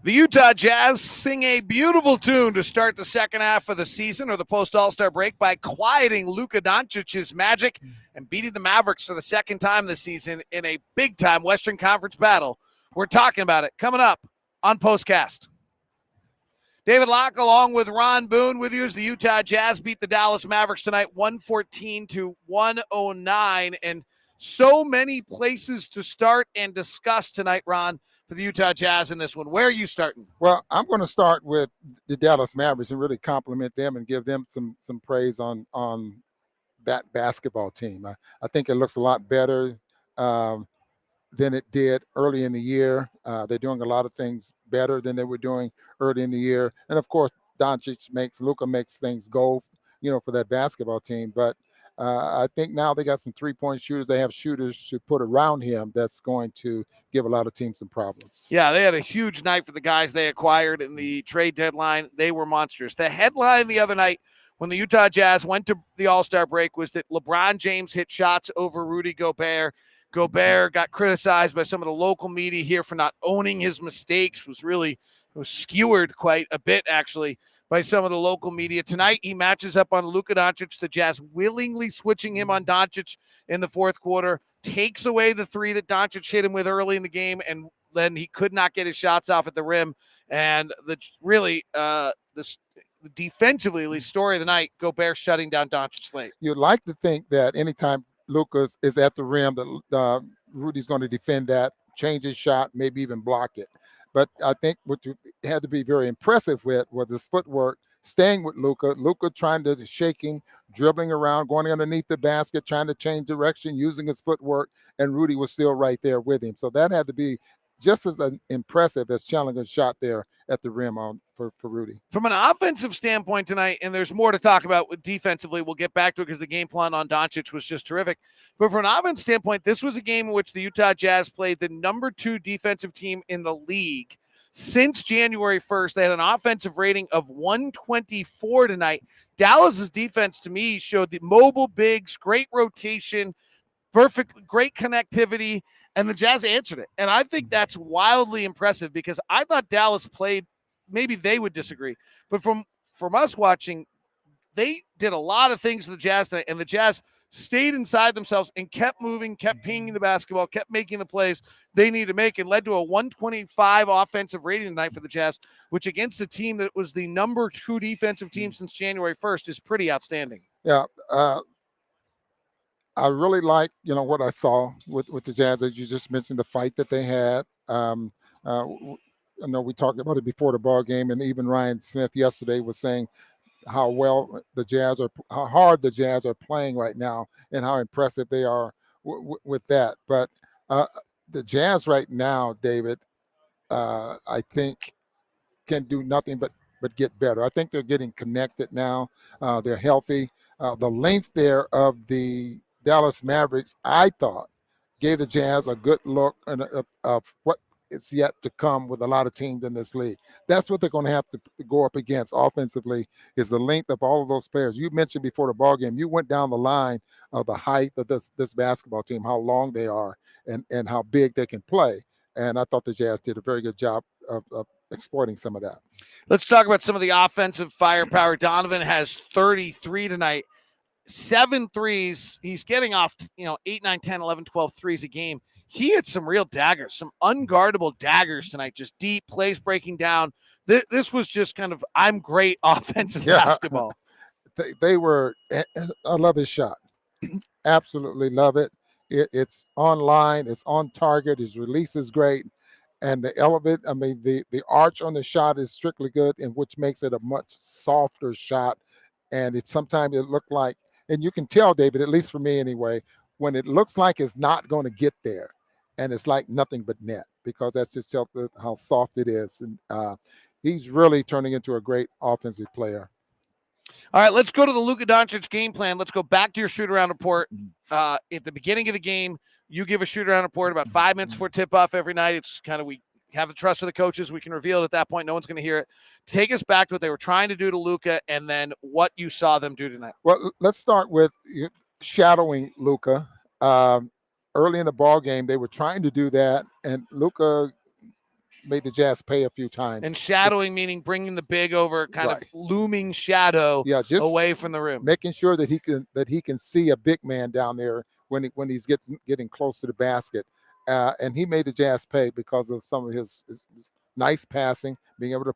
The Utah Jazz sing a beautiful tune to start the second half of the season or the post-All-Star break by quieting Luka Doncic's magic and beating the Mavericks for the second time this season in a big-time Western Conference battle. We're talking about it coming up on POSTCAST. David Locke along with Ron Boone with you as the Utah Jazz beat the Dallas Mavericks tonight 114-109. And so many places to start and discuss tonight, Ron, for the Utah Jazz in this one. Where are you starting? Well, I'm going to start with the Dallas Mavericks and really compliment them and give them some praise on that basketball team. I think it looks a lot better than it did early in the year. They're doing a lot of things better than they were doing early in the year. And of course, Luka makes things go, for that basketball team. But I think now they got some three-point shooters. They have shooters to put around him that's going to give a lot of teams some problems. Yeah, they had a huge night for the guys they acquired in the trade deadline. They were monsters. The headline the other night when the Utah Jazz went to the All-Star break was that LeBron James hit shots over Rudy Gobert. Gobert got criticized by some of the local media here for not owning his mistakes, was skewered quite a bit, actually, by some of the local media. Tonight, he matches up on Luka Doncic, the Jazz willingly switching him on Doncic in the fourth quarter, takes away the three that Doncic hit him with early in the game, and then he could not get his shots off at the rim. And defensively, at least, story of the night, Gobert shutting down Doncic late. You'd like to think that anytime Luka is at the rim, that Rudy's going to defend that, change his shot, maybe even block it. But I think what you had to be very impressive with was his footwork, staying with Luka trying to shake him, dribbling around, going underneath the basket, trying to change direction, using his footwork, and Rudy was still right there with him. So that had to be just as impressive as Challenger's shot there at the rim for Rudy. From an offensive standpoint tonight, and there's more to talk about defensively, we'll get back to it because the game plan on Doncic was just terrific. But from an offense standpoint, this was a game in which the Utah Jazz played the number 2 defensive team in the league. Since January 1st, they had an offensive rating of 124 tonight. Dallas's defense, to me, showed the mobile bigs, great rotation, great connectivity, and the Jazz answered it. And I think that's wildly impressive because I thought Dallas played, maybe they would disagree, but from us watching, they did a lot of things to the Jazz tonight, and the Jazz stayed inside themselves and kept moving, kept pinging the basketball, kept making the plays they need to make, and led to a 125 offensive rating tonight for the Jazz, which against a team that was the number 2 defensive team since January 1st is pretty outstanding. Yeah, I really like, what I saw with the Jazz, as you just mentioned, the fight that they had. I know we talked about it before the ball game, and even Ryan Smith yesterday was saying how hard the Jazz are playing right now, and how impressive they are with that. But the Jazz right now, David, I think can do nothing but get better. I think they're getting connected now. They're healthy. The length there of the Dallas Mavericks, I thought, gave the Jazz a good look of what is yet to come with a lot of teams in this league. That's what they're going to have to go up against offensively, is the length of all of those players. You mentioned before the ball game, you went down the line of the height of this basketball team, how long they are and how big they can play. And I thought the Jazz did a very good job of exploiting some of that. Let's talk about some of the offensive firepower. Donovan has 33 tonight. 7 threes. He's getting off, 8, 9, 10, 11, 12 threes a game. He had some real daggers, some unguardable daggers tonight, just deep plays breaking down. This was just kind of, I'm great offensive basketball. They were, I love his shot. Absolutely love it. It's online. It's on target. His release is great. And the arch on the shot is strictly good, and which makes it a much softer shot. And sometimes it looked like, and you can tell, David, at least for me anyway, when it looks like it's not going to get there, and it's like nothing but net, because that's just how soft it is. And he's really turning into a great offensive player. All right, let's go to the Luka Doncic game plan. Let's go back to your shoot-around report. At the beginning of the game, you give a shoot-around report about 5 minutes before tip-off every night. It's kind of, we have the trust of the coaches. We can reveal it at that point. No one's going to hear it. Take us back to what they were trying to do to Luka, and then what you saw them do tonight. Well, let's start with shadowing Luka. Early in the ball game, they were trying to do that, and Luka made the Jazz pay a few times. And shadowing, meaning bringing the big over, kind of looming shadow just away from the rim, making sure that he can see a big man down there when he's getting close to the basket. And he made the Jazz pay because of some of his nice passing, being able to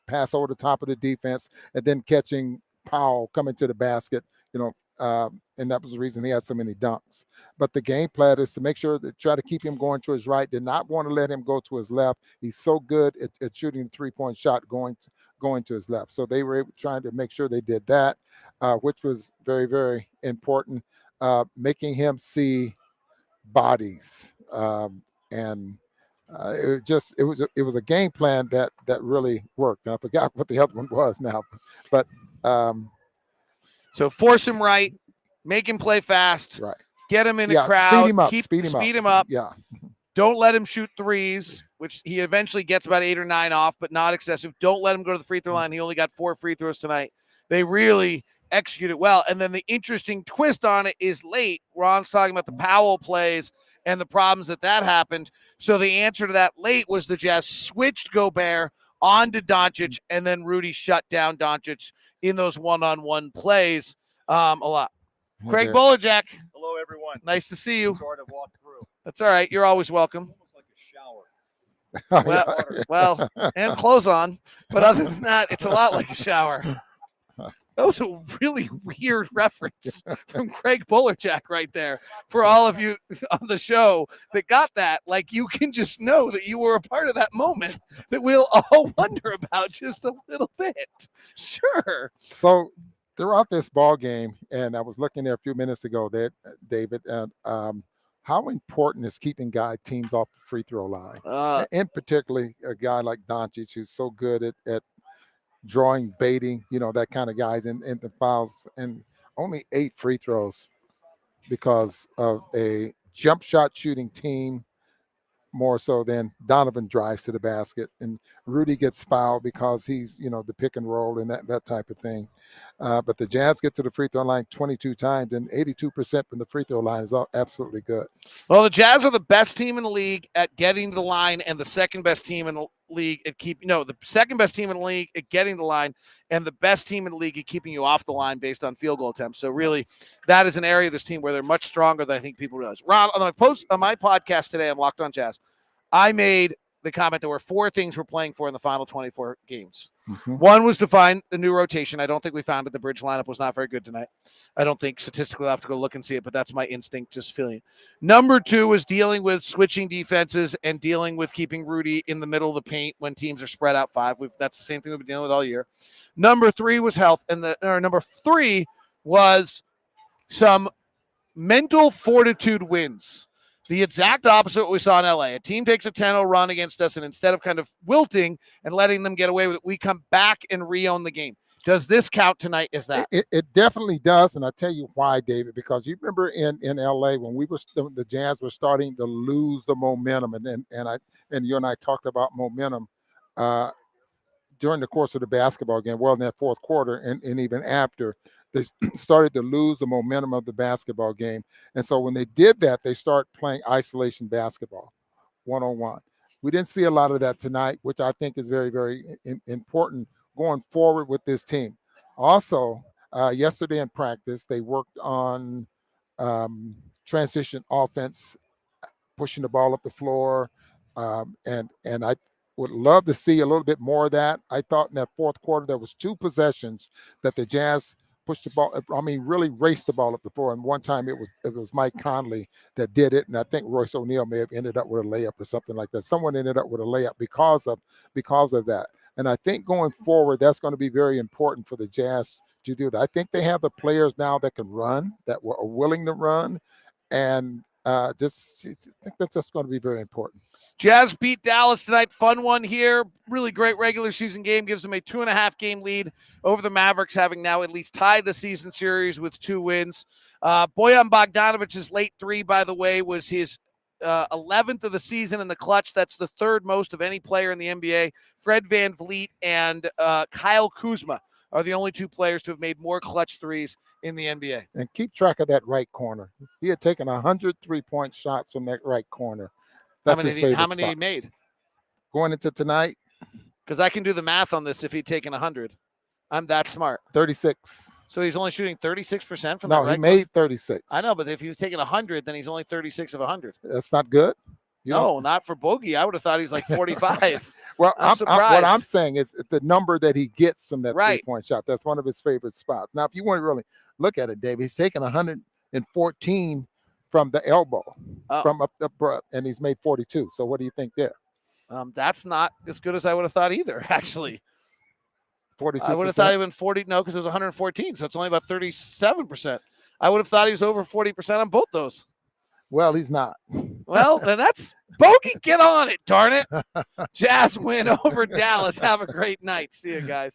pass over the top of the defense, and then catching Powell coming to the basket. And that was the reason he had so many dunks. But the game plan is to make sure that try to keep him going to his right. Did not want to let him go to his left. He's so good at shooting the three-point shot going to his left. So they were trying to make sure they did that, which was very, very important. Making him see bodies, and it was a game plan that really worked. And I forgot what the other one was now, but so force him right, make him play fast, right, get him in a crowd, speed him up. Yeah, don't let him shoot threes, which he eventually gets about 8 or 9 off, but not excessive. Don't let him go to the free throw line. He only got 4 free throws tonight. They really execute it well. And then the interesting twist on it is late. Ron's talking about the Powell plays and the problems that happened. So the answer to that late was the Jazz switched Gobert onto Doncic, and then Rudy shut down Doncic in those one-on-one plays a lot. Craig Bolerjack. Hello, everyone. Nice to see you. Sort of walked through. That's all right. You're always welcome. Almost like a shower. Well, and clothes on. But other than that, it's a lot like a shower. That was a really weird reference from Craig Bolerjack right there. For all of you on the show that got that, like, you can just know that you were a part of that moment that we'll all wonder about just a little bit. Sure. So throughout this ball game, and I was looking there a few minutes ago, David, how important is keeping teams off the free throw line? In particularly a guy like Doncic, who's so good at drawing, baiting, that kind of guys in the fouls, and only 8 free throws because of a jump shot shooting team more so than Donovan drives to the basket, and Rudy gets fouled because he's, the pick and roll and that type of thing. But the Jazz get to the free throw line 22 times, and 82% from the free throw line is absolutely good. Well, the Jazz are the best team in the league at getting to the line, and the second best team in the league at the second best team in the league at getting the line, and the best team in the league at keeping you off the line based on field goal attempts. So really, that is an area of this team where they're much stronger than I think people realize. Rob, on my podcast today, I'm Locked on Jazz, I made the comment there were 4 things we're playing for in the final 24 games. Mm-hmm. One was to find a new rotation. I don't think we found it. The bridge lineup was not very good tonight. I don't think statistically I'll have to go look and see it, but that's my instinct, just feeling it. Number 2 was dealing with switching defenses and dealing with keeping Rudy in the middle of the paint when teams are spread out 5. That's the same thing we've been dealing with all year. Number 3 was health, number 3 was some mental fortitude wins. The exact opposite of what we saw in LA. A team takes a 10-0 run against us, and instead of kind of wilting and letting them get away with it, we come back and re-own the game. Does this count tonight as that? It definitely does, and I'll tell you why, David, because you remember in LA when the Jazz were starting to lose the momentum, and you and I talked about momentum during the course of the basketball game, well, in that fourth quarter and even after. They started to lose the momentum of the basketball game. And so when they did that, they start playing isolation basketball, one-on-one. We didn't see a lot of that tonight, which I think is very, very important going forward with this team. Also, yesterday in practice, they worked on transition offense, pushing the ball up the floor. And I would love to see a little bit more of that. I thought in that fourth quarter, there was 2 possessions that the Jazz pushed the ball, really raced the ball up the floor. And one time it was Mike Conley that did it. And I think Royce O'Neal may have ended up with a layup or something like that. Someone ended up with a layup because of that. And I think going forward, that's going to be very important for the Jazz to do that. I think they have the players now that can run, that are willing to run. And I think that's just going to be very important. Jazz beat Dallas tonight. Fun one here. Really great regular season game. Gives them a 2.5 game lead over the Mavericks, having now at least tied the season series with 2 wins. Bojan Bogdanovic's late 3, by the way, was his 11th of the season in the clutch. That's the 3rd most of any player in the NBA. Fred VanVleet and Kyle Kuzma are the only 2 players to have made more clutch threes in the NBA. And keep track of that right corner. He had taken 100 3-point shots from that right corner. That's how many he made? going into tonight, Because I can do the math on this if he'd taken 100. I'm that smart. 36. So he's only shooting 36% from No, that he made 36. I know, but if he's taking 100, then he's only 36 of 100. That's not good. No, not for Bogey. I would have thought he's like 45. Well, I'm surprised. what I'm saying is the number that he gets from that Right. 3-point shot. That's one of his favorite spots. Now, if you want to really look at it, Dave, he's taken 114 from the elbow, from up the front, and he's made 42. So what do you think there? That's not as good as I would have thought either, actually. 42%? I would have thought he been 40. No, because it was 114. So it's only about 37%. I would have thought he was over 40% on both those. Well, he's not. Well, then that's Bogey. Get on it, darn it. Jazz win over Dallas. Have a great night. See you guys.